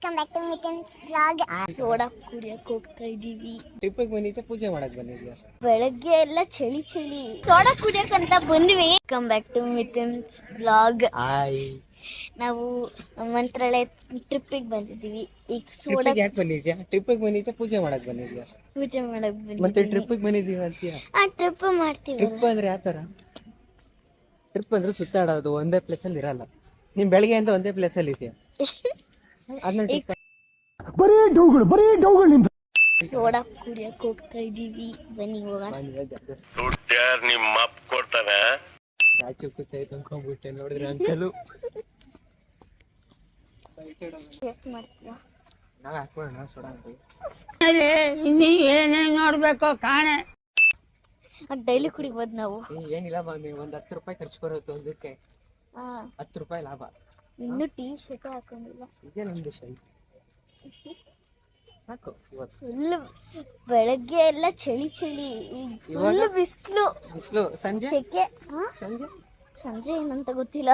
Welcome back to Mithun's blog. Soda ಕುಡಿಯಕ್ಕೆ ಹೋಗ್ತಾ ಇದೀವಿ. ಟ್ರಿಪ್ಪಿಗೆ ಬಂದಿದ್ದೆ, ಪೂಜೆ ಮಾಡಕ್ ಬಂದಿದ್ಯಾ? ಬೆಳಗ್ಗೆ ಎಲ್ಲ ಚಳಿ ಸೋಡಾ ಕುಡಿಯಕ್ಕಂತ ಬಂದ್ವಿ. Welcome back to Mithun's blog. ನಾವು ಮಂತ್ರಾಲಯ ಟ್ರಿಪ್ಪಿಗೆ ಬಂದಿದ್ದೀವಿ. ಈಗ ಸೋಡಾ ಯಾಕೆ ಬಂದಿದ್ಯಾ? ಟ್ರಿಪ್ಪಿಗೆ ಬಂದಿದ್ಯಾ, ಪೂಜೆ ಮಾಡಕ್ ಬಂದಿದ್ಯಾ? ಪೂಜೆ ಮಾಡಕ್ ಬಂದಿದ್ದೀವಿ. ಮತ್ತೆ ಟ್ರಿಪ್ಪಿಗೆ ಬಂದಿದ್ದೀವಿ ಅಂತೀಯ? ಟ್ರಿಪ್ ಮಾಡ್ತೀವಿ. ಟ್ರಿಪ್ ಅಂದ್ರೆ ಯಾವ ತರ? ಟ್ರಿಪ್ ಅಂದ್ರೆ ಸುತ್ತಾಡೋದು, ಒಂದೇ ಪ್ಲೇಸ್ ಅಲ್ಲಿ ಇರಲ್ಲ. ನೀನ್ ಬೆಳಗ್ಗೆ ಅಂತ ಒಂದೇ ಪ್ಲೇಸ್ ಅಲ್ಲಿ ಇದೆಯಾ? ಸೋಡಾ ಕುಡಿಯಕ್ಕೆ ಹೋಗ್ತಾ ಇದೀವಿ. ಬನ್ನಿ ಹೋಗೋಣ. ನಿಮ್ಮ ಅಪ್ಪ ಕೊಡ್ತಾನೆ. ಅನ್ಕೊಂಡ್ಬಿಟ್ಟೆ ನೋಡಿದ್ರೆ ಅಂಕಲು ನಾವ್ ಹಾಕೋಣ ಸೋಡಾ ನೋಡ್ಬೇಕು ಕಾಣೆ. ಡೈಲಿ ಕುಡಿಬೋದು ನಾವು. ಏನಿಲ್ಲ ಮಾಮಿ, ಒಂದ್ 10 ರೂಪಾಯಿ ಖರ್ಚು ಬರುತ್ತೆ ಒಂದಕ್ಕೆ. 10 ರೂಪಾಯಿ ಲಾಭ. ಇನ್ನು ಟೀ ಶರ್ಟ್ ಹಾಕೊಂಡಿಲ್ಲ. ಇದೇ ನಮ್ದು ಶೈ. ಸಾಕು. ಫುಲ್ ಬೆಳಗ್ಗೆ ಎಲ್ಲ ಚಳಿ ಫುಲ್ ಬಿಸಿಲು. ಸಂಜೆ ಸಂಜೆ ಏನಂತ ಗೊತ್ತಿಲ್ಲ.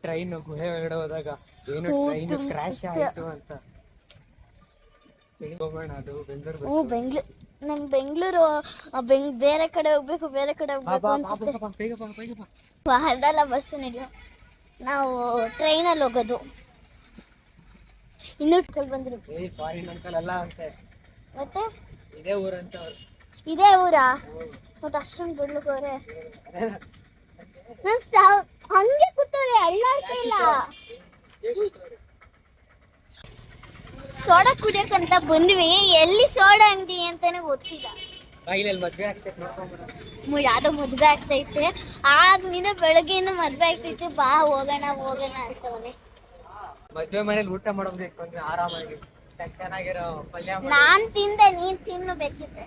ಟ್ರೈನ್ ಗುಹೆ ಒಳಗಡೆ ಹೋದಾಗ ಏನು ಟ್ರೈನ್ ಕ್ರಾಶ್ ಆಯ್ತು ಅಂತ ಹೋಗೋಣ. ಅದು ಬೆಂಗಳೂರು. ನಮ್ ಬೆಂಗಳೂರು ಬೇರೆ ಕಡೆ ಹೋಗ್ಬೇಕು ಅನ್ಸುತ್ತೆ. ಅದೆಲ್ಲ ಬಸ್ ನಡೆಯೋ, ನಾವು ಟ್ರೈನಲ್ಲಿ ಹೋಗೋದು. ಇನ್ನು ಬಂದ್ರು ಮತ್ತೆ ಇದೇ ಊರಾ? ಮತ್ತೆ ಅಷ್ಟೊಂದು ಬಿಡ್ಲಿಕ್ಕೆ ಹಂಗೆ ಕೂತವ್ರೆ, ಅಳ್ಳಾಡ್ತಿಲ್ಲ. ಸೋಡಾ ಕುಡಿಯಕ್ಕಂತ ಬಂದ್ವಿ. ಎಲ್ಲಿ ಸೋಡಾ ಅಂಗಡಿ ಅಂತಾನೆ ಗೊತ್ತಿಲ್ಲ. ಯಾವ್ದೋ ಮದ್ವೆ ಆಗ್ತೈತೆ. ನೀನ ಬೆಳಗ್ಗೆಯಿಂದ ಮದ್ವೆ ಆಗ್ತೈತೆ, ಬಾ ಹೋಗೋಣ ಅಂತವನೆ. ಮದ್ವೆ ಮನೇಲಿ ಊಟ ಮಾಡೋಬೇಕು ಅಂದ್ರೆ ಆರಾಮಾಗಿ ಚೆನ್ನಾಗಿರೋ ಪಲ್ಯ. ನಾನ್ ತಿಂದೆ, ನೀನ್ ತಿನ್ನು ಬೇಕಿದ್ರೆ.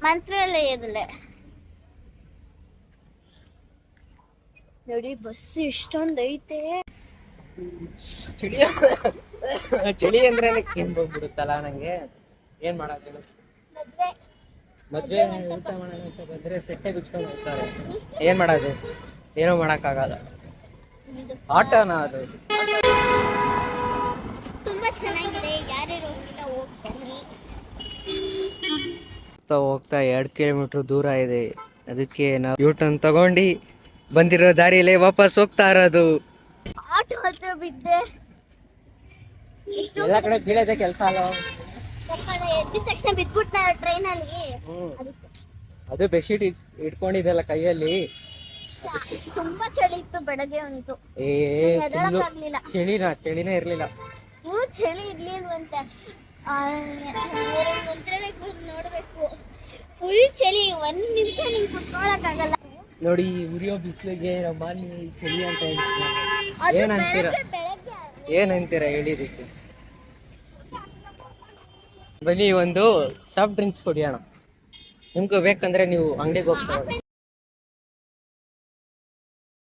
ಮಂತ್ರಾಲಯದಲ್ಲೇ ನೋಡಿ, ಬಸ್ ಇಷ್ಟೊಂದು ಐತೆ. ಚಳಿ ಅಂದ್ರೆ ಏನ್ ಬಂದ್ಬಿಡುತ್ತಲ್ಲ ನಂಗೆ. ಏನ್ ಮಾಡೋದು? ಮದ್ವೆ ಊಟ ಮಾಡೋಣ ಬಂದ್ರೆ ಸೆಟ್ಟೆ ಬಿಚ್ಕೊಂಡು ಹೋಗ್ತಾರೆ. ಏನ್ ಮಾಡೋದು? ಏನೋ ಮಾಡಕ್ಕಾಗಲ್ಲ. ಆಟೋನ ಅದು. ತುಂಬಾ ಚೆನ್ನಾಗಿದೆ. ಯಾರ್ಯಾರು ಹೋಗಿಲ್ಲ ಹೋಗ್ತೀನಿ. ಹೋಗ್ತಾ 2 ಕಿಲೋಮೀಟರ್ ದೂರ ಇದೆ. ಅದಕ್ಕೆ ನಾವು ಯೂಟರ್ನ್ ತಗೊಂಡು ಬಂದಿರೋ ದಾರಿಯಲ್ಲೇ ವಾಪಸ್ ಹೋಗ್ತಾ ಇರೋದು. ಆಟೋ ಹತ್ರ ಬಿದ್ದೆ. ಎಲ್ಲ ಕಡೆ ಬೀಳದೆ ಕೆಲಸ ಅಲ್ಲ. ಎದ್ದ ತಕ್ಷಣ ಬಿದ್ಬಿಟ್ಟ ಟ್ರೈನಲ್ಲಿ. ಅದು ಬೆಡ್ಶೀಟ್ ಇಟ್ಕೊಂಡಿದ್ದಲ್ಲ ಕೈಯಲ್ಲಿ. ತುಂಬಾ ಚಳಿ ಇತ್ತು ಬೆಳಗ್ಗೆ ಅಂತೂ. ಚಳಿನೇ ಇರ್ಲಿಲ್ಲ. ಚಳಿ ಇರ್ಲಿಲ್ವಂತೆ. ಮಂತ್ರಾಲಯಕ್ಕೆ ನೋಡ್ಬೇಕು. ಫುಲ್ ಚಳಿ, 1 ನಿಮಿಷ ನಿಂಗೆ ಕುತ್ಕೊಳಕ್ ಆಗಲ್ಲ. ನೋಡಿ, ಉರಿಯೋ ಬಿಸಿಲಿಗೆ ನಮ್ಮನೆ ಚಳಿ ಅಂತ ಏನಂತೀರಾ ಹೇಳಿದಕ್ಕೆ? ಬನ್ನಿ, ಒಂದು ಸಾಫ್ಟ್ ಡ್ರಿಂಕ್ಸ್ ಕುಡಿಯೋಣ. ನಿಮ್ಗೆ ಬೇಕಂದ್ರೆ ನೀವು ಅಂಗಡಿಗೆ ಹೋಗ್ತಾ